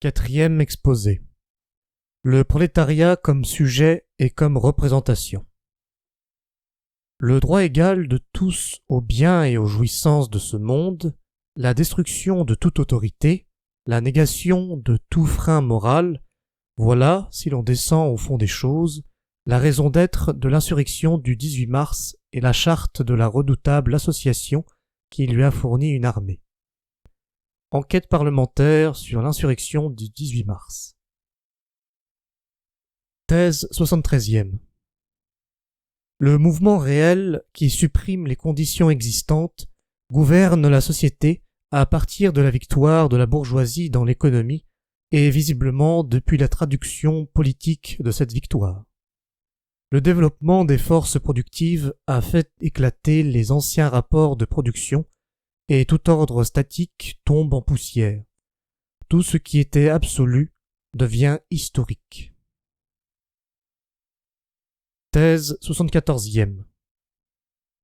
Quatrième exposé. Le prolétariat comme sujet et comme représentation. Le droit égal de tous aux biens et aux jouissances de ce monde, la destruction de toute autorité, la négation de tout frein moral, voilà, si l'on descend au fond des choses, la raison d'être de l'insurrection du 18 mars et la charte de la redoutable association qui lui a fourni une armée. Enquête parlementaire sur l'insurrection du 18 mars. Thèse 73e. Le mouvement réel qui supprime les conditions existantes gouverne la société à partir de la victoire de la bourgeoisie dans l'économie et visiblement depuis la traduction politique de cette victoire. Le développement des forces productives a fait éclater les anciens rapports de production et tout ordre statique tombe en poussière. Tout ce qui était absolu devient historique. Thèse 74e.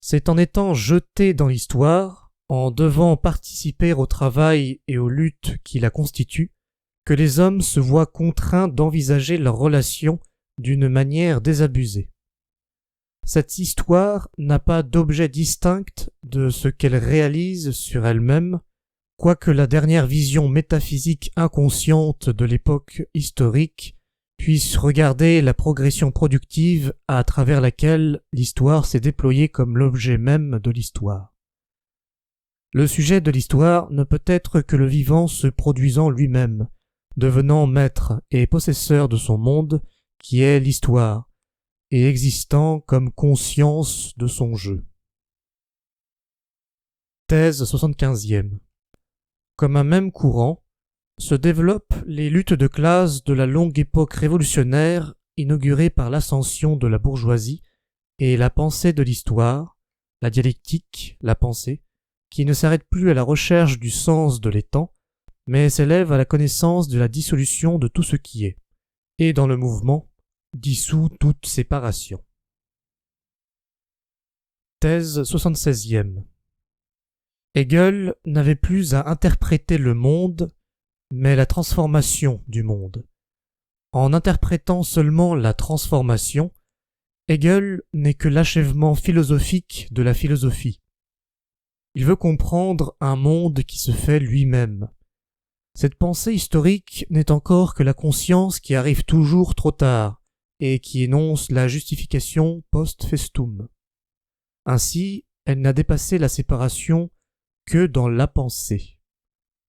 C'est en étant jeté dans l'histoire, en devant participer au travail et aux luttes qui la constituent, que les hommes se voient contraints d'envisager leurs relations d'une manière désabusée. Cette histoire n'a pas d'objet distinct de ce qu'elle réalise sur elle-même, quoique la dernière vision métaphysique inconsciente de l'époque historique puisse regarder la progression productive à travers laquelle l'histoire s'est déployée comme l'objet même de l'histoire. Le sujet de l'histoire ne peut être que le vivant se produisant lui-même, devenant maître et possesseur de son monde, qui est l'histoire, et existant comme conscience de son jeu. Thèse 75e. Comme un même courant, se développent les luttes de classe de la longue époque révolutionnaire inaugurée par l'ascension de la bourgeoisie et la pensée de l'histoire, la dialectique, la pensée, qui ne s'arrête plus à la recherche du sens de l'étant, mais s'élève à la connaissance de la dissolution de tout ce qui est, et dans le mouvement, dissout toute séparation. Thèse 76e. Hegel n'avait plus à interpréter le monde, mais la transformation du monde. En interprétant seulement la transformation, Hegel n'est que l'achèvement philosophique de la philosophie. Il veut comprendre un monde qui se fait lui-même. Cette pensée historique n'est encore que la conscience qui arrive toujours trop tard, et qui énonce la justification post festum. Ainsi, elle n'a dépassé la séparation que dans la pensée.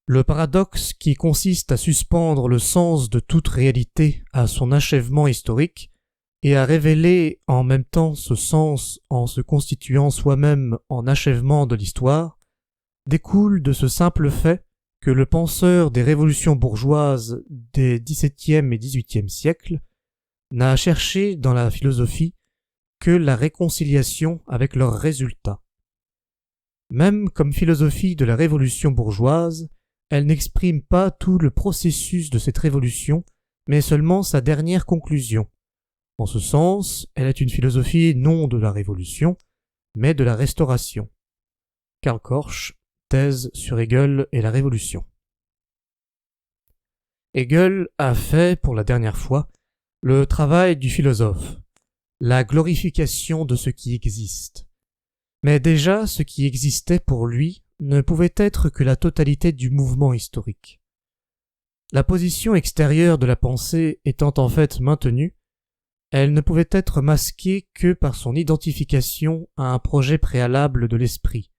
Le paradoxe qui consiste à suspendre le sens de toute réalité à son achèvement historique et à révéler en même temps ce sens en se constituant soi-même en achèvement de l'histoire, découle de ce simple fait que le penseur des révolutions bourgeoises des XVIIe et XVIIIe siècles n'a cherché dans la philosophie que la réconciliation avec leurs résultats. Même comme philosophie de la révolution bourgeoise, elle n'exprime pas tout le processus de cette révolution, mais seulement sa dernière conclusion. En ce sens, elle est une philosophie non de la révolution, mais de la restauration. Karl Korsch, thèse sur Hegel et la révolution. Hegel a fait, pour la dernière fois, le travail du philosophe, la glorification de ce qui existe. Mais déjà ce qui existait pour lui ne pouvait être que la totalité du mouvement historique. La position extérieure de la pensée étant en fait maintenue, elle ne pouvait être masquée que par son identification à un projet préalable de l'esprit,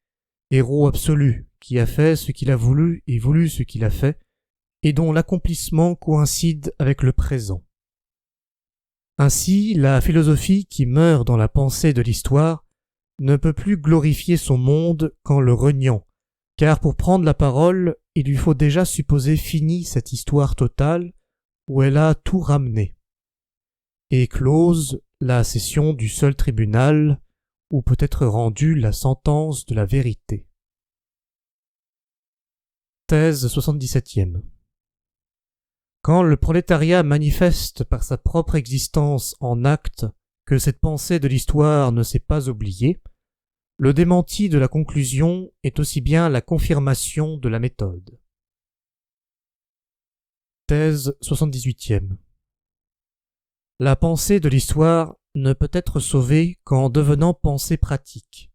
héros absolu qui a fait ce qu'il a voulu et voulu ce qu'il a fait, et dont l'accomplissement coïncide avec le présent. Ainsi, la philosophie qui meurt dans la pensée de l'histoire ne peut plus glorifier son monde qu'en le reniant, car pour prendre la parole, il lui faut déjà supposer finie cette histoire totale où elle a tout ramené, et close la session du seul tribunal où peut être rendue la sentence de la vérité. Thèse 77e. Quand le prolétariat manifeste par sa propre existence en acte que cette pensée de l'histoire ne s'est pas oubliée, le démenti de la conclusion est aussi bien la confirmation de la méthode. Thèse 78e. La pensée de l'histoire ne peut être sauvée qu'en devenant pensée pratique,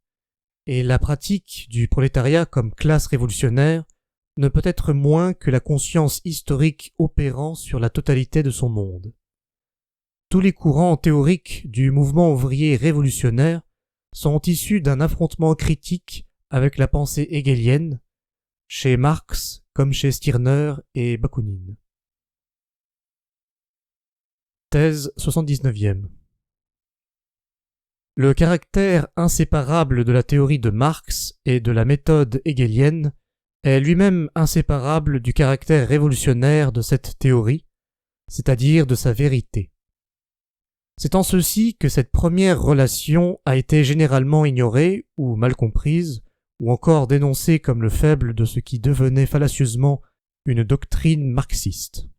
et la pratique du prolétariat comme classe révolutionnaire ne peut être moins que la conscience historique opérant sur la totalité de son monde. Tous les courants théoriques du mouvement ouvrier révolutionnaire sont issus d'un affrontement critique avec la pensée hegelienne, chez Marx comme chez Stirner et Bakounine. Thèse 79e. Le caractère inséparable de la théorie de Marx et de la méthode hegelienne est lui-même inséparable du caractère révolutionnaire de cette théorie, c'est-à-dire de sa vérité. C'est en ceci que cette première relation a été généralement ignorée ou mal comprise, ou encore dénoncée comme le faible de ce qui devenait fallacieusement une doctrine marxiste.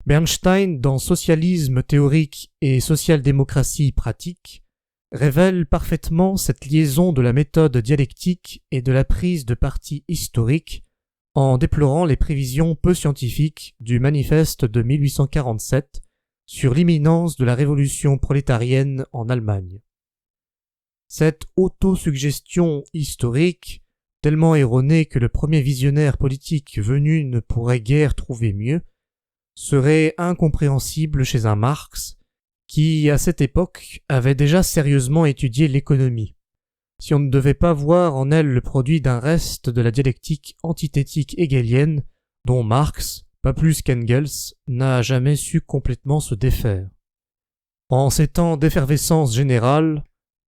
Bernstein, dans Socialisme théorique et social-démocratie pratique, révèle parfaitement cette liaison de la méthode dialectique et de la prise de parti historique en déplorant les prévisions peu scientifiques du manifeste de 1847 sur l'imminence de la révolution prolétarienne en Allemagne. Cette autosuggestion historique, tellement erronée que le premier visionnaire politique venu ne pourrait guère trouver mieux, serait incompréhensible chez un Marx qui, à cette époque, avait déjà sérieusement étudié l'économie, si on ne devait pas voir en elle le produit d'un reste de la dialectique antithétique hegelienne dont Marx, pas plus qu'Engels, n'a jamais su complètement se défaire. En ces temps d'effervescence générale,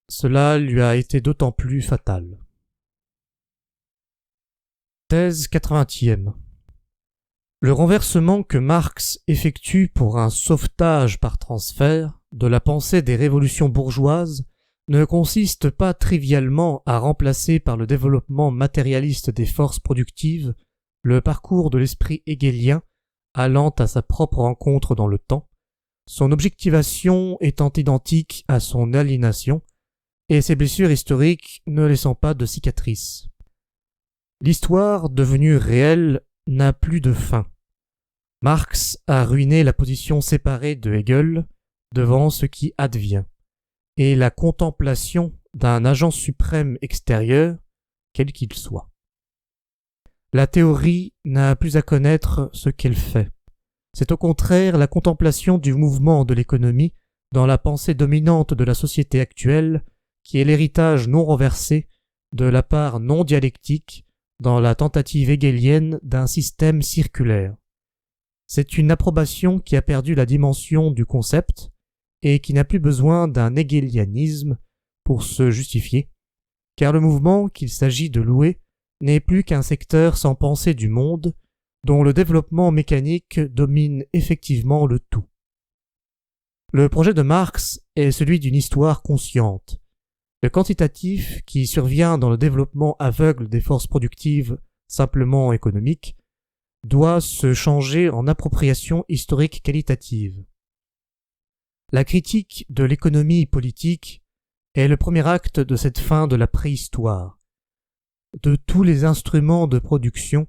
cela lui a été d'autant plus fatal. Thèse 80e. Le renversement que Marx effectue pour un sauvetage par transfert de la pensée des révolutions bourgeoises ne consiste pas trivialement à remplacer par le développement matérialiste des forces productives le parcours de l'esprit hegelien allant à sa propre rencontre dans le temps, son objectivation étant identique à son aliénation, et ses blessures historiques ne laissant pas de cicatrices. L'histoire devenue réelle n'a plus de fin. Marx a ruiné la position séparée de Hegel devant ce qui advient, et la contemplation d'un agent suprême extérieur, quel qu'il soit. La théorie n'a plus à connaître ce qu'elle fait. C'est au contraire la contemplation du mouvement de l'économie dans la pensée dominante de la société actuelle qui est l'héritage non renversé de la part non dialectique dans la tentative hegelienne d'un système circulaire. C'est une approbation qui a perdu la dimension du concept et qui n'a plus besoin d'un hegelianisme pour se justifier, car le mouvement qu'il s'agit de louer n'est plus qu'un secteur sans pensée du monde, dont le développement mécanique domine effectivement le tout. Le projet de Marx est celui d'une histoire consciente. Le quantitatif, qui survient dans le développement aveugle des forces productives simplement économiques, doit se changer en appropriation historique qualitative. La critique de l'économie politique est le premier acte de cette fin de la préhistoire. De tous les instruments de production,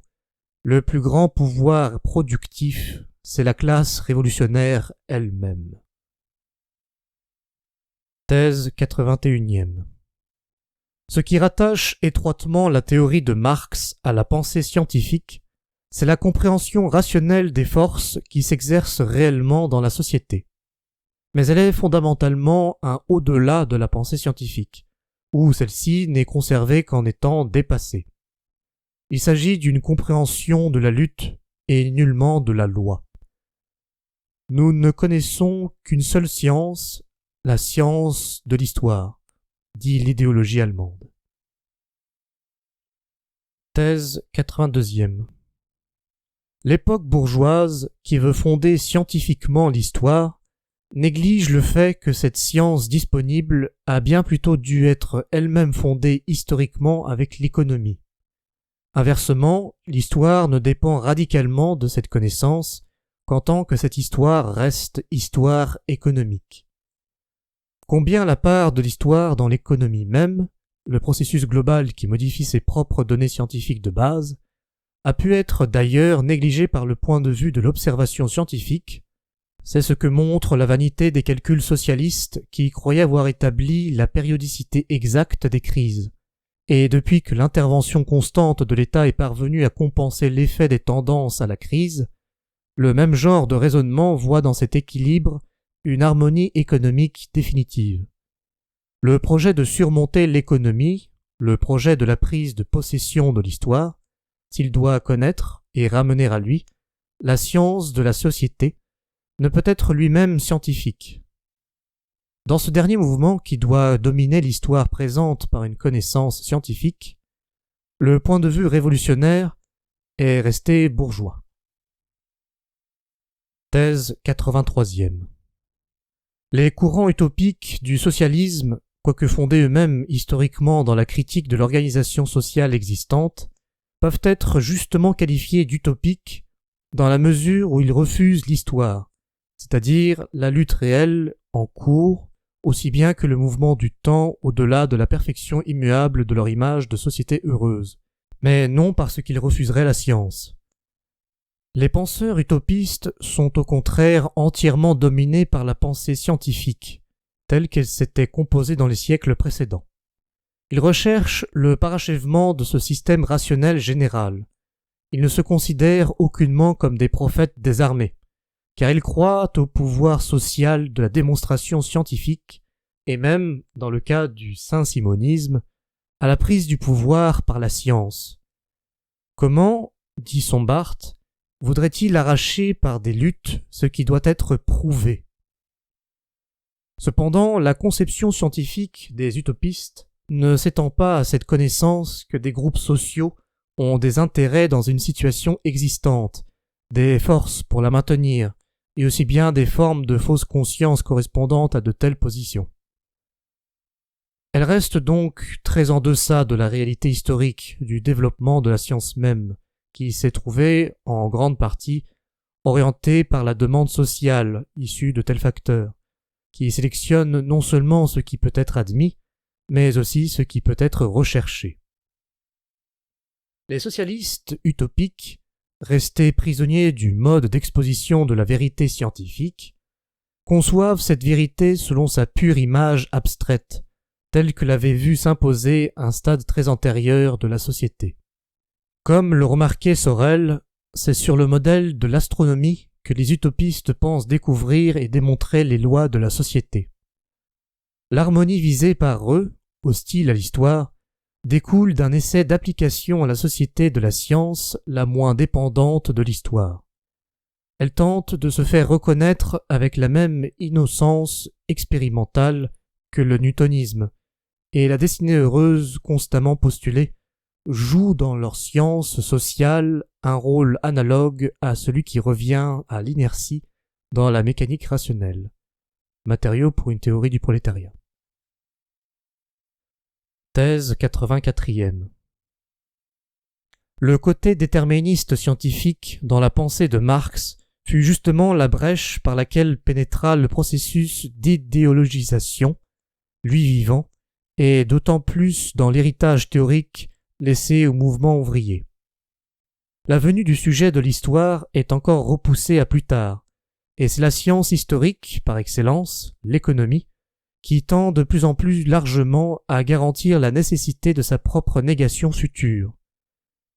le plus grand pouvoir productif, c'est la classe révolutionnaire elle-même. Thèse 81e. Ce qui rattache étroitement la théorie de Marx à la pensée scientifique, c'est la compréhension rationnelle des forces qui s'exercent réellement dans la société. Mais elle est fondamentalement un au-delà de la pensée scientifique, où celle-ci n'est conservée qu'en étant dépassée. Il s'agit d'une compréhension de la lutte et nullement de la loi. Nous ne connaissons qu'une seule science, la science de l'histoire, dit l'idéologie allemande. Thèse 82e. L'époque bourgeoise, qui veut fonder scientifiquement l'histoire, néglige le fait que cette science disponible a bien plutôt dû être elle-même fondée historiquement avec l'économie. Inversement, l'histoire ne dépend radicalement de cette connaissance qu'en tant que cette histoire reste histoire économique. Combien la part de l'histoire dans l'économie même, le processus global qui modifie ses propres données scientifiques de base, a pu être d'ailleurs négligé par le point de vue de l'observation scientifique. C'est ce que montre la vanité des calculs socialistes qui croyaient avoir établi la périodicité exacte des crises. Et depuis que l'intervention constante de l'État est parvenue à compenser l'effet des tendances à la crise, le même genre de raisonnement voit dans cet équilibre une harmonie économique définitive. Le projet de surmonter l'économie, le projet de la prise de possession de l'histoire, s'il doit connaître et ramener à lui la science de la société, ne peut être lui-même scientifique. Dans ce dernier mouvement qui doit dominer l'histoire présente par une connaissance scientifique, le point de vue révolutionnaire est resté bourgeois. Thèse 83e. Les courants utopiques du socialisme, quoique fondés eux-mêmes historiquement dans la critique de l'organisation sociale existante, peuvent être justement qualifiés d'utopiques dans la mesure où ils refusent l'histoire, c'est-à-dire la lutte réelle en cours, aussi bien que le mouvement du temps au-delà de la perfection immuable de leur image de société heureuse, mais non parce qu'ils refuseraient la science. Les penseurs utopistes sont au contraire entièrement dominés par la pensée scientifique, telle qu'elle s'était composée dans les siècles précédents. Ils recherchent le parachèvement de ce système rationnel général. Ils ne se considèrent aucunement comme des prophètes désarmés, car ils croient au pouvoir social de la démonstration scientifique et même, dans le cas du saint-simonisme, à la prise du pouvoir par la science. Comment, dit Sombart, voudrait-il arracher par des luttes ce qui doit être prouvé? Cependant, la conception scientifique des utopistes ne s'étend pas à cette connaissance que des groupes sociaux ont des intérêts dans une situation existante, des forces pour la maintenir, et aussi bien des formes de fausse conscience correspondantes à de telles positions. Elle reste donc très en deçà de la réalité historique du développement de la science même, qui s'est trouvée, en grande partie, orientée par la demande sociale issue de tels facteurs, qui sélectionnent non seulement ce qui peut être admis, mais aussi ce qui peut être recherché. Les socialistes utopiques, restés prisonniers du mode d'exposition de la vérité scientifique, conçoivent cette vérité selon sa pure image abstraite, telle que l'avait vue s'imposer un stade très antérieur de la société. Comme le remarquait Sorel, c'est sur le modèle de l'astronomie que les utopistes pensent découvrir et démontrer les lois de la société. L'harmonie visée par eux, hostile à l'histoire, découle d'un essai d'application à la société de la science la moins dépendante de l'histoire. Elle tente de se faire reconnaître avec la même innocence expérimentale que le newtonisme, et la destinée heureuse constamment postulée joue dans leur science sociale un rôle analogue à celui qui revient à l'inertie dans la mécanique rationnelle. Matériaux pour une théorie du prolétariat. Thèse 84e. Le côté déterministe scientifique dans la pensée de Marx fut justement la brèche par laquelle pénétra le processus d'idéologisation, lui vivant, et d'autant plus dans l'héritage théorique laissé au mouvement ouvrier. La venue du sujet de l'histoire est encore repoussée à plus tard, et c'est la science historique, par excellence, l'économie, qui tend de plus en plus largement à garantir la nécessité de sa propre négation future.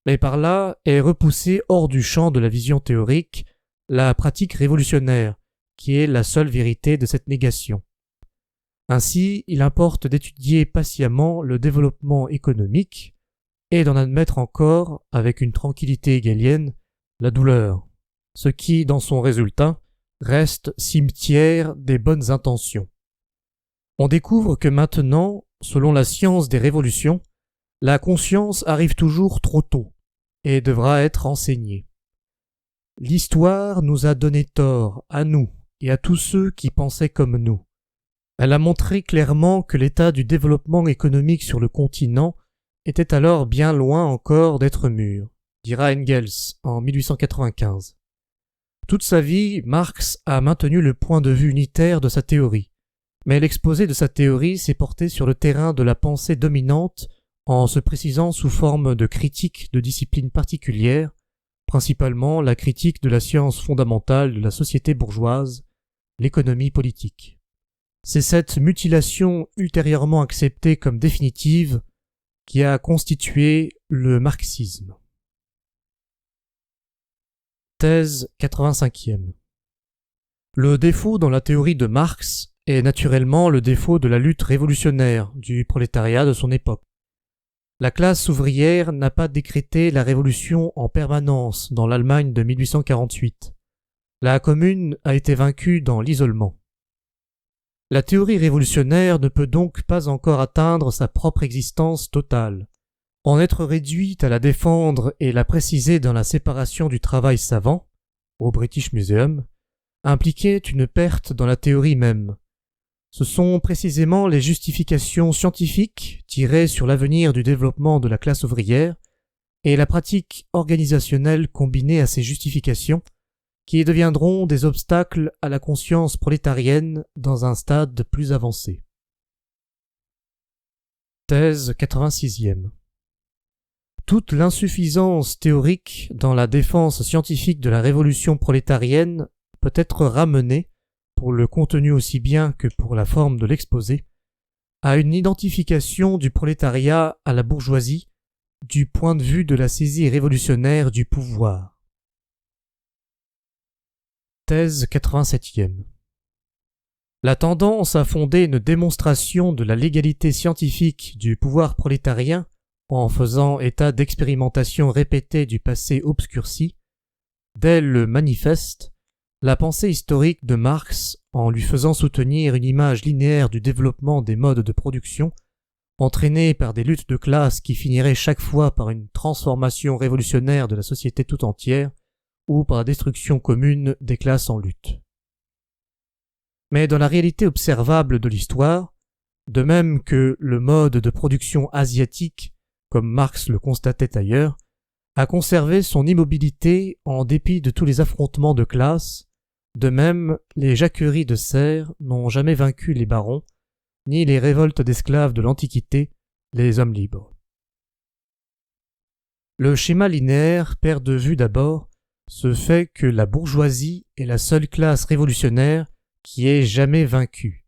Mais par là est repoussée hors du champ de la vision théorique la pratique révolutionnaire, qui est la seule vérité de cette négation. Ainsi, il importe d'étudier patiemment le développement économique et d'en admettre encore, avec une tranquillité hegelienne, la douleur, ce qui, dans son résultat, reste cimetière des bonnes intentions. On découvre que maintenant, selon la science des révolutions, la conscience arrive toujours trop tôt et devra être enseignée. L'histoire nous a donné tort, à nous et à tous ceux qui pensaient comme nous. Elle a montré clairement que l'état du développement économique sur le continent était alors bien loin encore d'être mûr, dira Engels en 1895. Toute sa vie, Marx a maintenu le point de vue unitaire de sa théorie, mais l'exposé de sa théorie s'est porté sur le terrain de la pensée dominante en se précisant sous forme de critique de disciplines particulières, principalement la critique de la science fondamentale de la société bourgeoise, l'économie politique. C'est cette mutilation ultérieurement acceptée comme définitive qui a constitué le marxisme. Thèse 85e. Le défaut dans la théorie de Marx est naturellement le défaut de la lutte révolutionnaire du prolétariat de son époque. La classe ouvrière n'a pas décrété la révolution en permanence dans l'Allemagne de 1848. La Commune a été vaincue dans l'isolement. La théorie révolutionnaire ne peut donc pas encore atteindre sa propre existence totale. En être réduite à la défendre et la préciser dans la séparation du travail savant, au British Museum, impliquait une perte dans la théorie même. Ce sont précisément les justifications scientifiques tirées sur l'avenir du développement de la classe ouvrière et la pratique organisationnelle combinée à ces justifications qui deviendront des obstacles à la conscience prolétarienne dans un stade plus avancé. Thèse 86e. Toute l'insuffisance théorique dans la défense scientifique de la révolution prolétarienne peut être ramenée, pour le contenu aussi bien que pour la forme de l'exposé, à une identification du prolétariat à la bourgeoisie du point de vue de la saisie révolutionnaire du pouvoir. Thèse 87e. La tendance à fonder une démonstration de la légalité scientifique du pouvoir prolétarien en faisant état d'expérimentations répétées du passé obscurci, dès le Manifeste, la pensée historique de Marx, en lui faisant soutenir une image linéaire du développement des modes de production, entraînée par des luttes de classe qui finiraient chaque fois par une transformation révolutionnaire de la société tout entière, ou par la destruction commune des classes en lutte. Mais dans la réalité observable de l'histoire, de même que le mode de production asiatique, comme Marx le constatait ailleurs, a conservé son immobilité en dépit de tous les affrontements de classe, de même les jacqueries de serfs n'ont jamais vaincu les barons, ni les révoltes d'esclaves de l'Antiquité, les hommes libres. Le schéma linéaire perd de vue d'abord ce fait que la bourgeoisie est la seule classe révolutionnaire qui ait jamais vaincu,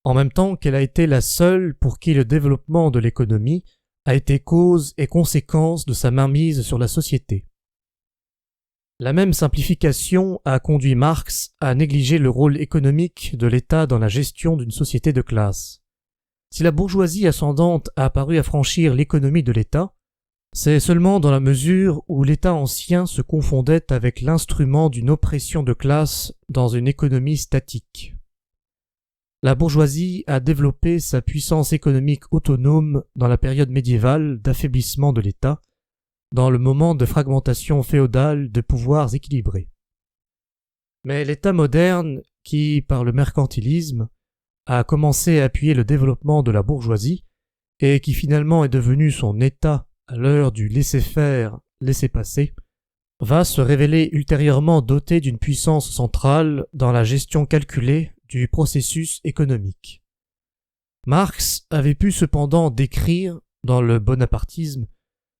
en même temps qu'elle a été la seule pour qui le développement de l'économie a été cause et conséquence de sa mainmise sur la société. La même simplification a conduit Marx à négliger le rôle économique de l'État dans la gestion d'une société de classe. Si la bourgeoisie ascendante a paru affranchir l'économie de l'État, c'est seulement dans la mesure où l'État ancien se confondait avec l'instrument d'une oppression de classe dans une économie statique. La bourgeoisie a développé sa puissance économique autonome dans la période médiévale d'affaiblissement de l'État, dans le moment de fragmentation féodale de pouvoirs équilibrés. Mais l'État moderne, qui, par le mercantilisme, a commencé à appuyer le développement de la bourgeoisie, et qui finalement est devenu son État à l'heure du laisser-faire, laisser-passer, va se révéler ultérieurement doté d'une puissance centrale dans la gestion calculée du processus économique. Marx avait pu cependant décrire, dans le bonapartisme,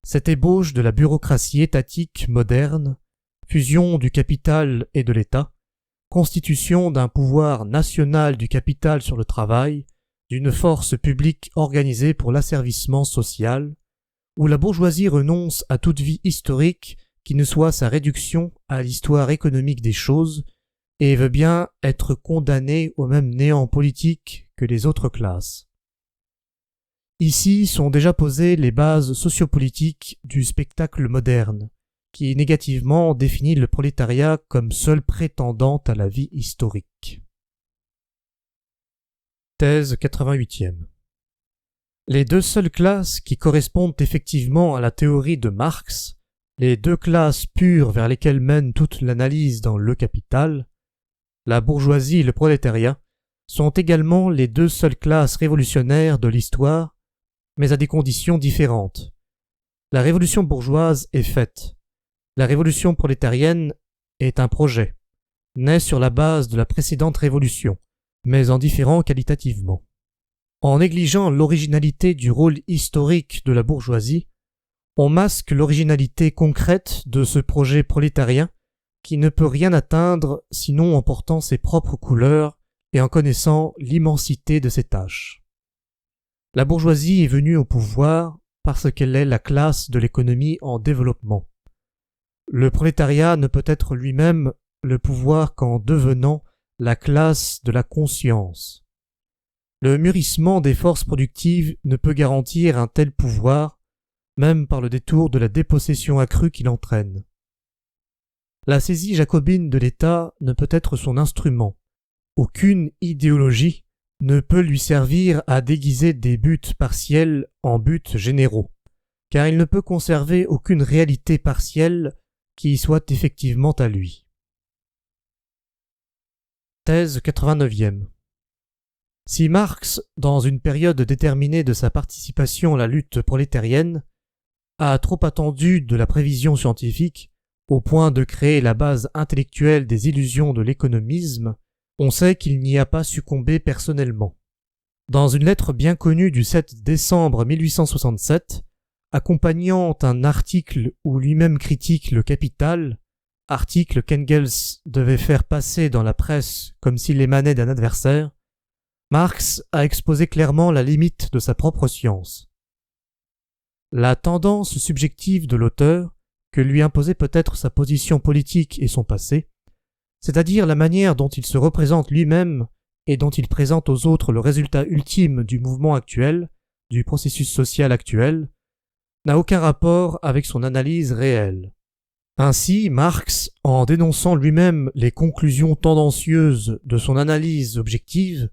cette ébauche de la bureaucratie étatique moderne, fusion du capital et de l'État, constitution d'un pouvoir national du capital sur le travail, d'une force publique organisée pour l'asservissement social, où la bourgeoisie renonce à toute vie historique qui ne soit sa réduction à l'histoire économique des choses, et veut bien être condamnée au même néant politique que les autres classes. Ici sont déjà posées les bases sociopolitiques du spectacle moderne, qui négativement définit le prolétariat comme seul prétendant à la vie historique. Thèse 88e. Les deux seules classes qui correspondent effectivement à la théorie de Marx, les deux classes pures vers lesquelles mène toute l'analyse dans Le Capital, la bourgeoisie et le prolétariat, sont également les deux seules classes révolutionnaires de l'histoire, mais à des conditions différentes. La révolution bourgeoise est faite. La révolution prolétarienne est un projet, né sur la base de la précédente révolution, mais en différant qualitativement. En négligeant l'originalité du rôle historique de la bourgeoisie, on masque l'originalité concrète de ce projet prolétarien qui ne peut rien atteindre sinon en portant ses propres couleurs et en connaissant l'immensité de ses tâches. La bourgeoisie est venue au pouvoir parce qu'elle est la classe de l'économie en développement. Le prolétariat ne peut être lui-même le pouvoir qu'en devenant la classe de la conscience. Le mûrissement des forces productives ne peut garantir un tel pouvoir, même par le détour de la dépossession accrue qu'il entraîne. La saisie jacobine de l'État ne peut être son instrument. Aucune idéologie ne peut lui servir à déguiser des buts partiels en buts généraux, car il ne peut conserver aucune réalité partielle qui soit effectivement à lui. Thèse 89e. Si Marx, dans une période déterminée de sa participation à la lutte prolétarienne, a trop attendu de la prévision scientifique, au point de créer la base intellectuelle des illusions de l'économisme, on sait qu'il n'y a pas succombé personnellement. Dans une lettre bien connue du 7 décembre 1867, accompagnant un article où lui-même critique le capital, article qu'Engels devait faire passer dans la presse comme s'il émanait d'un adversaire, Marx a exposé clairement la limite de sa propre science. La tendance subjective de l'auteur, que lui imposait peut-être sa position politique et son passé, c'est-à-dire la manière dont il se représente lui-même et dont il présente aux autres le résultat ultime du mouvement actuel, du processus social actuel, n'a aucun rapport avec son analyse réelle. Ainsi, Marx, en dénonçant lui-même les conclusions tendancieuses de son analyse objective,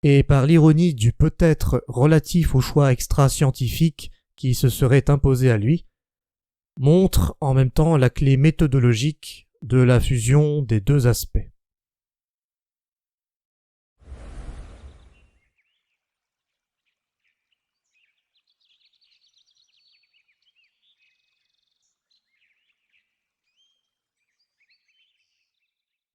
et par l'ironie du peut-être relatif au choix extra-scientifique qui se serait imposé à lui, montre en même temps la clé méthodologique de la fusion des deux aspects.